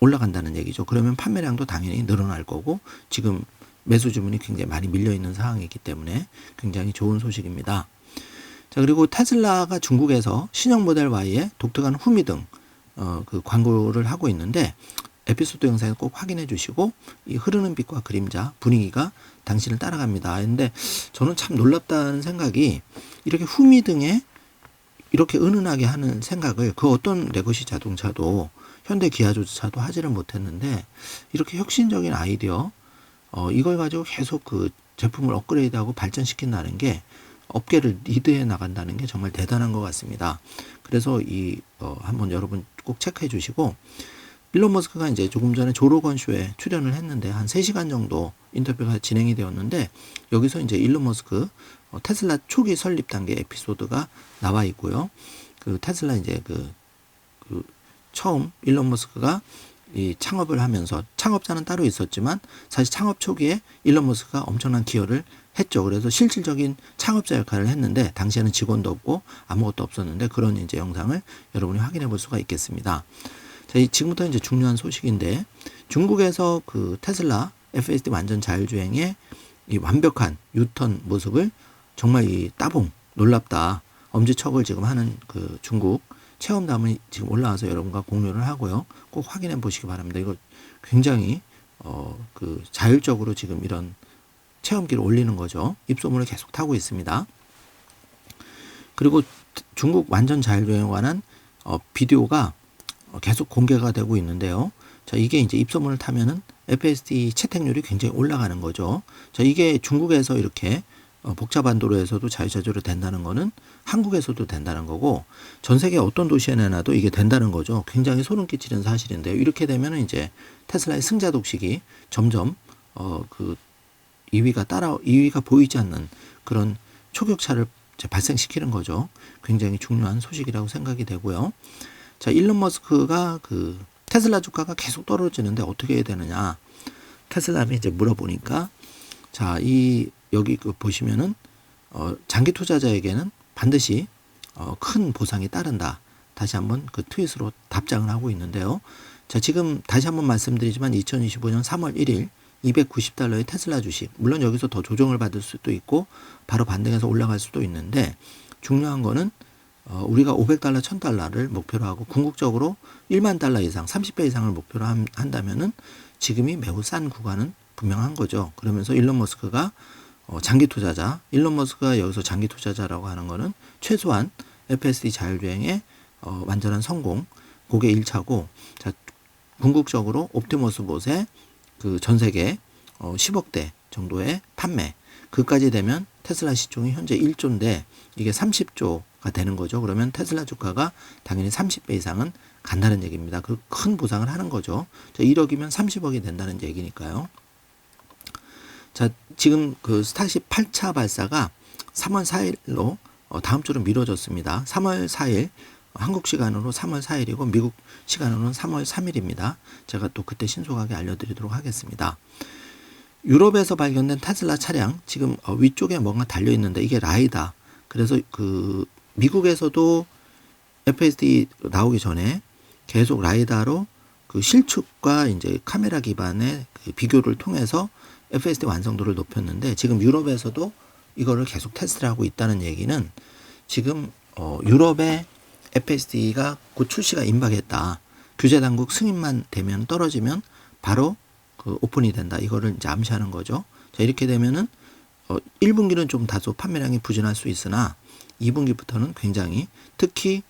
올라간다는 얘기죠. 그러면 판매량도 당연히 늘어날 거고 지금 매수 주문이 굉장히 많이 밀려 있는 상황이기 때문에 굉장히 좋은 소식입니다. 자, 그리고 테슬라가 중국에서 신형 모델 Y의 독특한 후미 등 그 광고를 하고 있는데 에피소드 영상을 꼭 확인해 주시고 이 흐르는 빛과 그림자 분위기가 당신을 따라갑니다. 근데 저는 참 놀랍다는 생각이 이렇게 후미 등에 이렇게 은은하게 하는 생각을 그 어떤 레거시 자동차도 현대 기아조차도 하지를 못했는데 이렇게 혁신적인 아이디어 이걸 가지고 계속 그 제품을 업그레이드하고 발전시킨다는 게 업계를 리드해 나간다는 게 정말 대단한 것 같습니다. 그래서 한번 여러분 꼭 체크해 주시고 일론 머스크가 이제 조금 전에 조로건 쇼에 출연을 했는데 한 3시간 정도 인터뷰가 진행이 되었는데 여기서 이제 일론 머스크 테슬라 초기 설립 단계 에피소드가 나와 있고요. 그 테슬라 이제 처음 일론 머스크가 이 창업을 하면서 창업자는 따로 있었지만 사실 창업 초기에 일론 머스크가 엄청난 기여를 했죠. 그래서 실질적인 창업자 역할을 했는데 당시에는 직원도 없고 아무것도 없었는데 그런 이제 영상을 여러분이 확인해 볼 수가 있겠습니다. 자, 지금부터 이제 중요한 소식인데 중국에서 그 테슬라 FSD 완전 자율주행의 이 완벽한 유턴 모습을 정말 이 따봉 놀랍다 엄지척을 지금 하는 그 중국 체험담이 지금 올라와서 여러분과 공유를 하고요. 꼭 확인해 보시기 바랍니다. 이거 굉장히 그 자율적으로 지금 이런 체험기를 올리는 거죠. 입소문을 계속 타고 있습니다. 그리고 중국 완전 자율주행에 관한 비디오가 계속 공개가 되고 있는데요. 자, 이게 이제 입소문을 타면은 FSD 채택률이 굉장히 올라가는 거죠. 자, 이게 중국에서 이렇게 복잡한 도로에서도 자유자재로 된다는 거는 한국에서도 된다는 거고 전 세계 어떤 도시에 내놔도 이게 된다는 거죠. 굉장히 소름 끼치는 사실인데요. 이렇게 되면은 이제 테슬라의 승자 독식이 점점 그 2위가 보이지 않는 그런 초격차를 발생시키는 거죠. 굉장히 중요한 소식이라고 생각이 되고요. 자, 일론 머스크가 그 테슬라 주가가 계속 떨어지는데 어떻게 해야 되느냐. 테슬라를 이제 물어보니까 자, 여기 보시면은 장기 투자자에게는 반드시 큰 보상이 따른다. 다시 한번 그 트윗으로 답장을 하고 있는데요. 자, 지금 다시 한번 말씀드리지만 2025년 3월 1일 290달러의 테슬라 주식, 물론 여기서 더 조정을 받을 수도 있고 바로 반등해서 올라갈 수도 있는데 중요한 거는 우리가 500달러, 1000달러를 목표로 하고 궁극적으로 1만 달러 이상, 30배 이상을 목표로 한다면은 지금이 매우 싼 구간은 분명한 거죠. 그러면서 일론 머스크가 장기 투자자, 일론 머스크가 여기서 장기 투자자라고 하는 거는 최소한 FSD 자율주행의 완전한 성공, 그게 1차고, 자, 궁극적으로 옵티머스 봇의 그 전 세계 10억 대 정도의 판매, 그까지 되면 테슬라 시총이 현재 1조인데 이게 30조 되는 거죠. 그러면 테슬라 주가가 당연히 30배 이상은 간다는 얘기입니다. 그 큰 보상을 하는 거죠. 자, 1억이면 30억이 된다는 얘기니까요. 자, 지금 그 스타쉽 8차 발사가 3월 4일로 다음 주로 미뤄졌습니다. 3월 4일 한국 시간으로 3월 4일이고 미국 시간으로는 3월 3일입니다. 제가 또 그때 신속하게 알려드리도록 하겠습니다. 유럽에서 발견된 테슬라 차량 지금 위쪽에 뭔가 달려 있는데 이게 라이다. 그래서 그 미국에서도 FSD 나오기 전에 계속 라이다로 그 실축과 이제 카메라 기반의 그 비교를 통해서 FSD 완성도를 높였는데 지금 유럽에서도 이거를 계속 테스트를 하고 있다는 얘기는 지금 유럽의 FSD가 곧 출시가 임박했다. 규제 당국 승인만 되면 떨어지면 바로 그 오픈이 된다. 이거를 이제 암시하는 거죠. 자, 이렇게 되면은 1분기는 좀 다소 판매량이 부진할 수 있으나 2분기부터는 굉장히 특히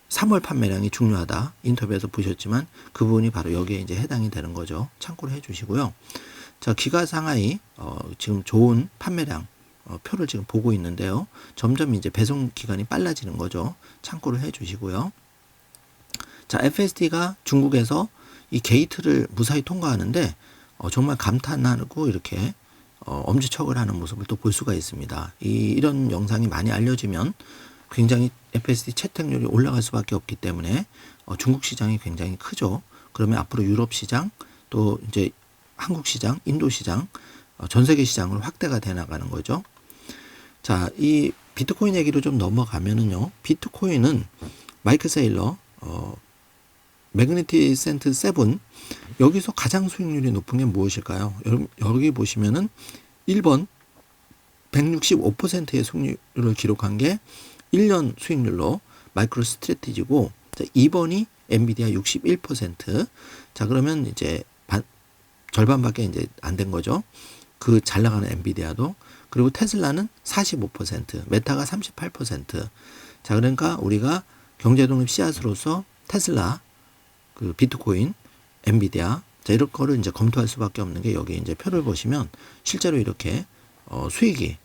3월 판매량이 중요하다. 인터뷰에서 보셨지만 그 부분이 바로 여기에 이제 해당이 되는 거죠. 참고를 해 주시고요. 자, 기가 상하이 지금 좋은 판매량 표를 지금 보고 있는데요. 점점 이제 배송 기간이 빨라지는 거죠. 참고를 해 주시고요. 자, FSD가 중국에서 이 게이트를 무사히 통과하는데 정말 감탄하고 이렇게 엄지척을 하는 모습을 또 볼 수가 있습니다. 이런 영상이 많이 알려지면 굉장히 FSD 채택률이 올라갈 수밖에 없기 때문에 중국 시장이 굉장히 크죠. 그러면 앞으로 유럽 시장 또 이제 한국 시장, 인도 시장, 전 세계 시장으로 확대가 돼 나가는 거죠. 자, 이 비트코인 얘기로 좀 넘어가면은요. 비트코인은 마이클 세일러 매그니피센트 7 여기서 가장 수익률이 높은 게 무엇일까요? 여기 보시면은 1번 165%의 수익률을 기록한 게 1년 수익률로 마이크로 스트래티지고 2번이 엔비디아 61%. 자, 그러면 이제 절반밖에 이제 안 된 거죠. 그 잘 나가는 엔비디아도. 그리고 테슬라는 45%, 메타가 38%. 자, 그러니까 우리가 경제독립 씨앗으로서 테슬라, 그 비트코인, 엔비디아, 자, 이런 거를 이제 검토할 수밖에 없는 게 여기 이제 표를 보시면 실제로 이렇게 수익이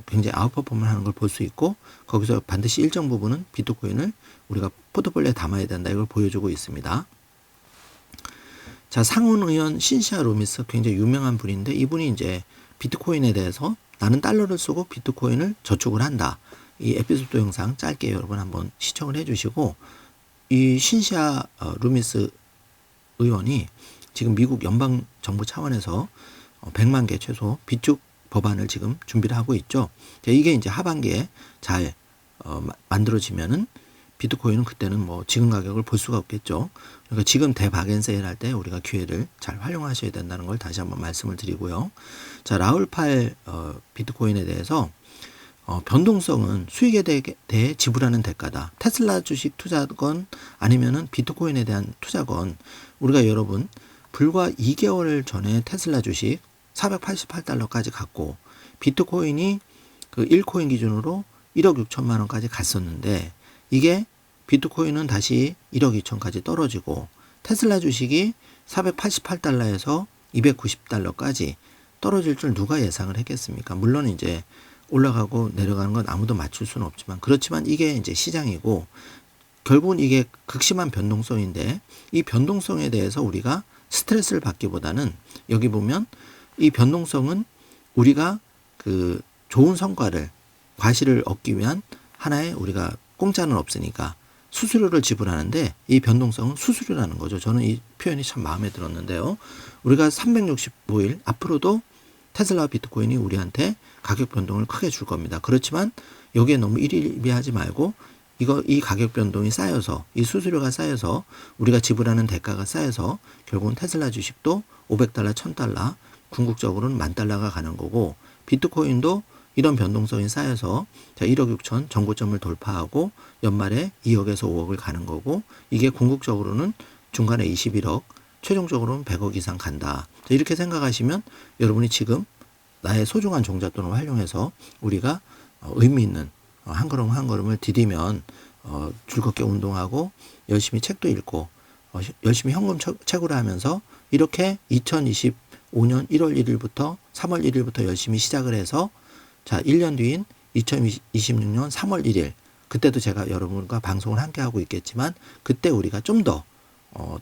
굉장히 아웃퍼폼을 하는 걸 볼 수 있고 거기서 반드시 일정 부분은 비트코인을 우리가 포트폴리오에 담아야 된다. 이걸 보여주고 있습니다. 자, 상원 의원 신시아 루미스 굉장히 유명한 분인데 이분이 이제 비트코인에 대해서 나는 달러를 쓰고 비트코인을 저축을 한다. 이 에피소드 영상 짧게 여러분 한번 시청을 해주시고 이 신시아 루미스 의원이 지금 미국 연방정부 차원에서 100만 개 최소 비축 법안을 지금 준비를 하고 있죠. 이게 이제 하반기에 잘 만들어지면은 비트코인은 그때는 뭐 지금 가격을 볼 수가 없겠죠. 그러니까 지금 대박엔 세일할 때 우리가 기회를 잘 활용하셔야 된다는 걸 다시 한번 말씀을 드리고요. 자, 라울팔 비트코인에 대해서 변동성은 수익에 대해 지불하는 대가다. 테슬라 주식 투자건 아니면은 비트코인에 대한 투자건 우리가 여러분 불과 2개월 전에 테슬라 주식 488달러까지 갔고 비트코인이 그 1코인 기준으로 1억 6천만 원까지 갔었는데 이게 비트코인은 다시 1억 2천까지 떨어지고 테슬라 주식이 488달러에서 290달러까지 떨어질 줄 누가 예상을 했겠습니까? 물론 이제 올라가고 내려가는 건 아무도 맞출 수는 없지만 그렇지만 이게 이제 시장이고 결국은 이게 극심한 변동성인데 이 변동성에 대해서 우리가 스트레스를 받기보다는 여기 보면 이 변동성은 우리가 그 좋은 성과를 과실을 얻기 위한 하나의 우리가 공짜는 없으니까 수수료를 지불하는데 이 변동성은 수수료라는 거죠. 저는 이 표현이 참 마음에 들었는데요. 우리가 365일 앞으로도 테슬라와 비트코인이 우리한테 가격 변동을 크게 줄 겁니다. 그렇지만 여기에 너무 일희일비하지 말고 이 가격 변동이 쌓여서 이 수수료가 쌓여서 우리가 지불하는 대가가 쌓여서 결국은 테슬라 주식도 500달러, 1000달러 궁극적으로는 10,000달러가 가는 거고 비트코인도 이런 변동성이 쌓여서 1억 6천 정고점을 돌파하고 연말에 2억에서 5억을 가는 거고 이게 궁극적으로는 중간에 21억 최종적으로는 100억 이상 간다. 이렇게 생각하시면 여러분이 지금 나의 소중한 종잣돈을 활용해서 우리가 의미 있는 한 걸음 한 걸음을 디디면 즐겁게 운동하고 열심히 책도 읽고 열심히 현금 채굴을 하면서 이렇게 2025년 1월 1일부터 3월 1일부터 열심히 시작을 해서 자 1년 뒤인 2026년 3월 1일 그때도 제가 여러분과 방송을 함께 하고 있겠지만 그때 우리가 좀 더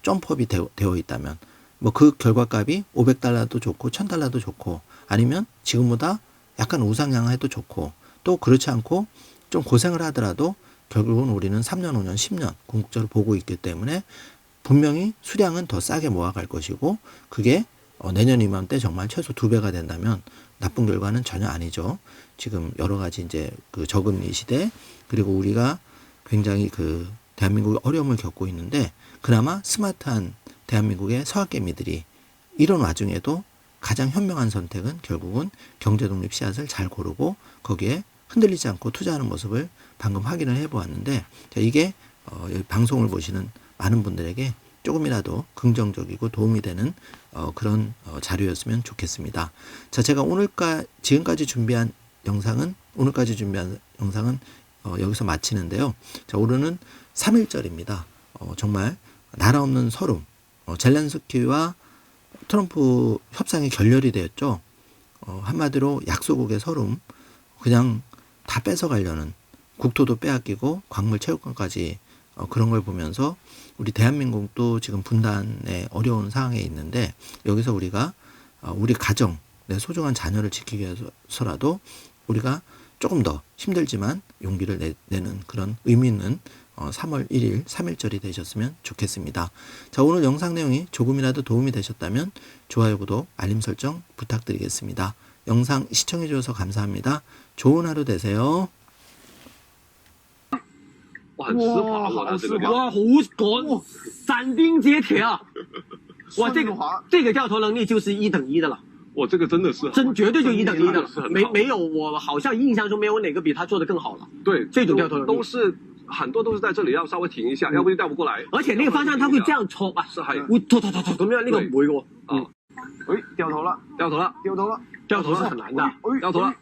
점프업이 되어 있다면 뭐 그 결과값이 $500도 좋고 $1000도 좋고 아니면 지금보다 약간 우상향해도 좋고 또 그렇지 않고 좀 고생을 하더라도 결국은 우리는 3년, 5년, 10년 궁극적으로 보고 있기 때문에 분명히 수량은 더 싸게 모아갈 것이고 그게 내년 이맘때 정말 최소 2배가 된다면 나쁜 결과는 전혀 아니죠. 지금 여러 가지 이제 그 저금리 시대 그리고 우리가 굉장히 그 대한민국이 어려움을 겪고 있는데 그나마 스마트한 대한민국의 서학개미들이 이런 와중에도 가장 현명한 선택은 결국은 경제독립 씨앗을 잘 고르고 거기에 흔들리지 않고 투자하는 모습을 방금 확인을 해보았는데 이게 방송을 보시는 많은 분들에게 조금이라도 긍정적이고 도움이 되는 그런 자료였으면 좋겠습니다. 자, 제가 지금까지 준비한 영상은 여기서 마치는데요. 자, 오늘은 3.1절입니다. 정말 나라 없는 서름. 젤렌스키와 트럼프 협상이 결렬이 되었죠. 한마디로 약소국의 서름. 그냥 다 뺏어가려는 국토도 빼앗기고 광물 채굴권까지 그런 걸 보면서 우리 대한민국도 지금 분단의 어려운 상황에 있는데 여기서 우리가 우리 가정, 내 소중한 자녀를 지키기 위해서라도 우리가 조금 더 힘들지만 용기를 내는 그런 의미 있는 3월 1일 3.1절이 되셨으면 좋겠습니다. 자, 오늘 영상 내용이 조금이라도 도움이 되셨다면 좋아요, 구독, 알림 설정 부탁드리겠습니다. 영상 시청해 주셔서 감사합니다. 좋은 하루 되세요. 哇，很丝滑，我的这个哇，好赶，斩钉截铁啊！哇，这个掉头能力就是1等1的了，我这个真的是绝对就1等1的了是很好，没有，我好像印象中没有哪个比他做的更好了。对这种掉头能力都是很多都是在这里要稍微停一下，要不就调不过来。而且那个方向他会这样戳啊，是係會戳咁樣，呢個唔會嘅。掉頭了，掉頭了，掉頭了，掉頭是很難的，掉頭了。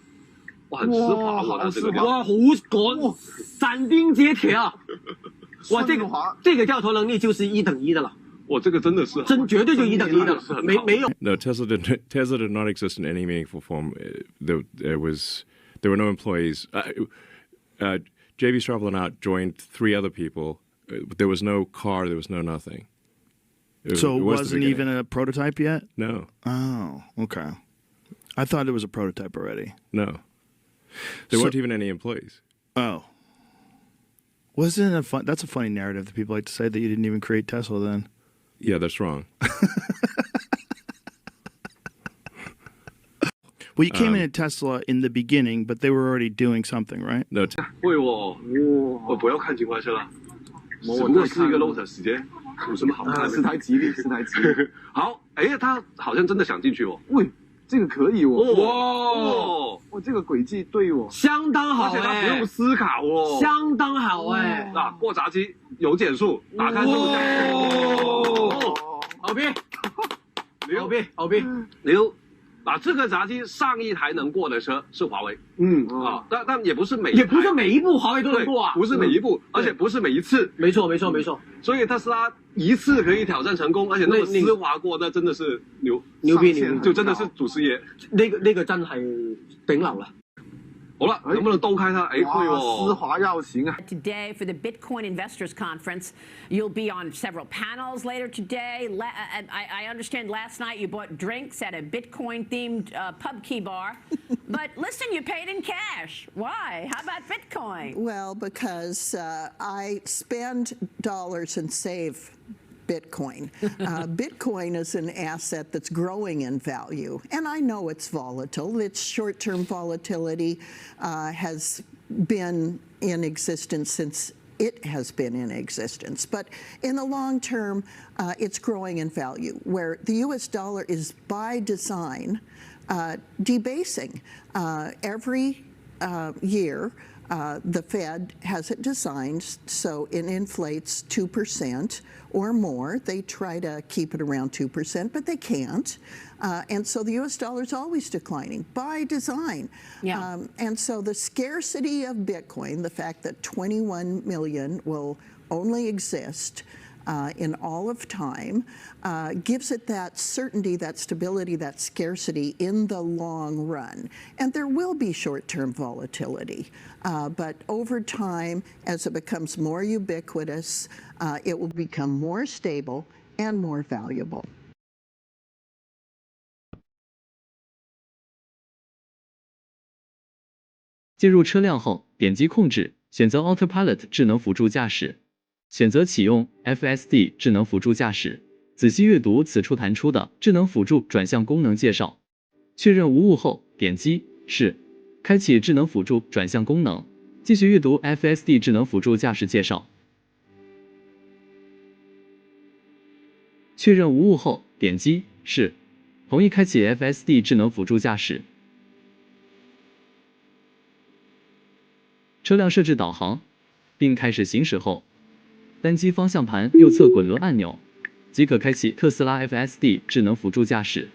哇，很丝滑，我的这个哇，好趕，斬釘截鐵啊！哇，這個掉頭能力就是1等1的了，我这个真的是絕對就1等1的了，沒有。 No, Tesla did not exist in any meaningful form. There were no employees. J.B. Straubel out joined 3 other people. There was no car. There was no nothing. So it wasn't even a prototype yet? No. Oh, okay. I thought it was a prototype already. No. There weren't even any employees. Oh. Wasn't it fun? That's a funny narrative that people like to say that you didn't even create Tesla then. Yeah, that's wrong. Well, you came in at Tesla in the beginning, but they were already doing something, right? No. 会哦，我不要看情况车了，什么是一个 Lotus 时间，有什么好看的？是台吉利，是台吉利。好，哎，他好像真的想进去哦。喂，这个可以哦。哇，这个轨迹对哦，相当好而且他不哎用，思考哦。相当好哎。啊，过闸机有减速，打开速箱。牛逼，牛逼，牛逼！牛。这个闸机上一台能过的车是华为，但也不是每一部华为都能过啊，不是每一部，而且不是每一次，没错，所以特斯拉一次可以挑战成功，而且那么丝滑过，那真的是牛逼，就真的是祖师爷，呢個真係頂流啦。好了，能不能兜开它？哎，会哦，丝滑绕行啊。 Today for the Bitcoin Investors Conference, you'll be on several panels later today. I understand last night you bought drinks at a Bitcoin-themed pub key bar. But listen, you paid in cash. Why? How about Bitcoin? Well, because I spend dollars and save Bitcoin. Bitcoin is an asset that's growing in value, and I know it's volatile. Its short-term volatility has been in existence since it has been in existence. But in the long term, it's growing in value, where the US dollar is by design debasing. Every year, the Fed has it designed so it inflates 2% or more. They try to keep it around 2%, but they can't. And so the US dollar is always declining by design. Yeah. And so the scarcity of Bitcoin, the fact that 21 million will only exist in all of time, gives it that certainty, that stability, that scarcity in the long run. And there will be short-term volatility, but over time, as it becomes more ubiquitous, it will become more stable and more valuable. 进入车辆后，点击控制，选择 Autopilot 智能辅助驾驶，选择启用 FSD 智能辅助驾驶。仔细阅读此处弹出的智能辅助转向功能介绍，确认无误后，点击是，开启智能辅助转向功能。继续阅读 FSD 智能辅助驾驶介绍，确认无误后，点击是，同意开启 FSD 智能辅助驾驶。 车辆设置导航，并开始行驶后，单击方向盘右侧滚轮按钮，即可开启特斯拉 FSD 智能辅助驾驶。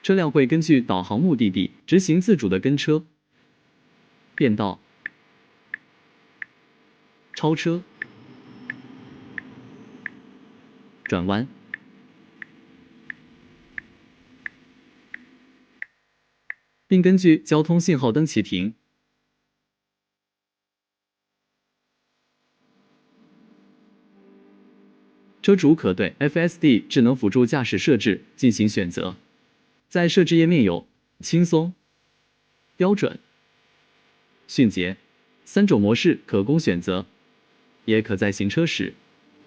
车辆会根据导航目的地执行自主的跟车、变道、超车、转弯。 并根据交通信号灯启停。车主可对 FSD 智能辅助驾驶设置进行选择，在设置页面有轻松、标准、迅捷3种模式可供选择，也可在行车时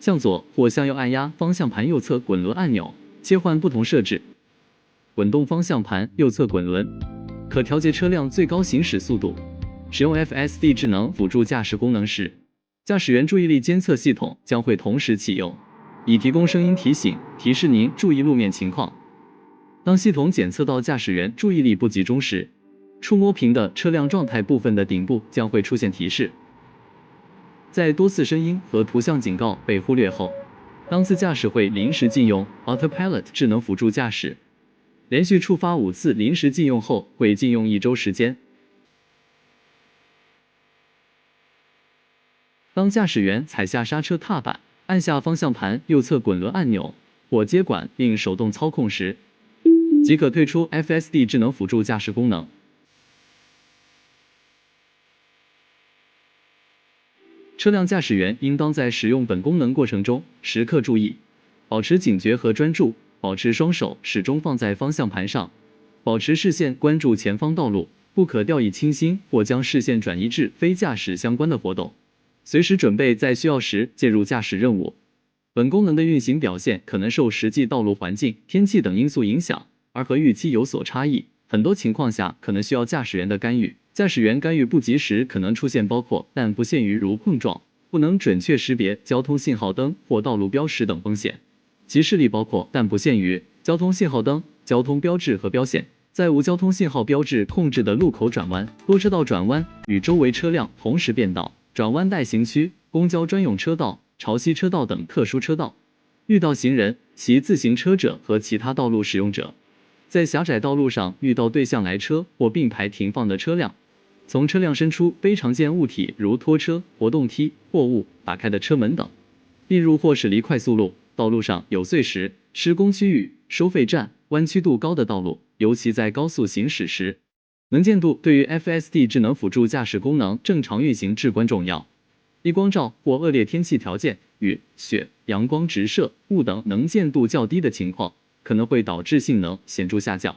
向左或向右按压方向盘右侧滚轮按钮，切换不同设置。滚动方向盘右侧滚轮。 可调节车辆最高行驶速度。使用 FSD 智能辅助驾驶功能时，驾驶员注意力监测系统将会同时启用，以提供声音提醒，提示您注意路面情况。当系统检测到驾驶员注意力不集中时，触摸屏的车辆状态部分的顶部将会出现提示。在多次声音和图像警告被忽略后，当次驾驶会临时禁用 Autopilot 智能辅助驾驶。 连续触发5次临时禁用后，会禁用1周时间。当驾驶员踩下刹车踏板，按下方向盘右侧滚轮按钮或接管并手动操控时，即可退出 FSD 智能辅助驾驶功能。车辆驾驶员应当在使用本功能过程中时刻注意，保持警觉和专注。 保持双手始终放在方向盘上，保持视线关注前方道路，不可掉以轻心或将视线转移至非驾驶相关的活动。随时准备在需要时介入驾驶任务。本功能的运行表现可能受实际道路环境、天气等因素影响，而和预期有所差异。很多情况下可能需要驾驶员的干预。驾驶员干预不及时，可能出现包括但不限于如碰撞、不能准确识别交通信号灯或道路标识等风险。 其事例包括，但不限于交通信号灯、交通标志和标线，在无交通信号标志控制的路口转弯、多车道转弯、与周围车辆同时变道、转弯带行区、公交专用车道、潮汐车道等特殊车道，遇到行人、骑自行车者和其他道路使用者，在狭窄道路上遇到对向来车或并排停放的车辆，从车辆伸出非常见物体如拖车、活动梯、货物、打开的车门等，并入或驶离快速路。 道路上有碎石、施工区域、收费站、弯曲度高的道路，尤其在高速行驶时，能见度对于 FSD 智能辅助驾驶功能正常运行至关重要。低光照或恶劣天气条件，雨、雪、阳光直射、雾等能见度较低的情况，可能会导致性能显著下降。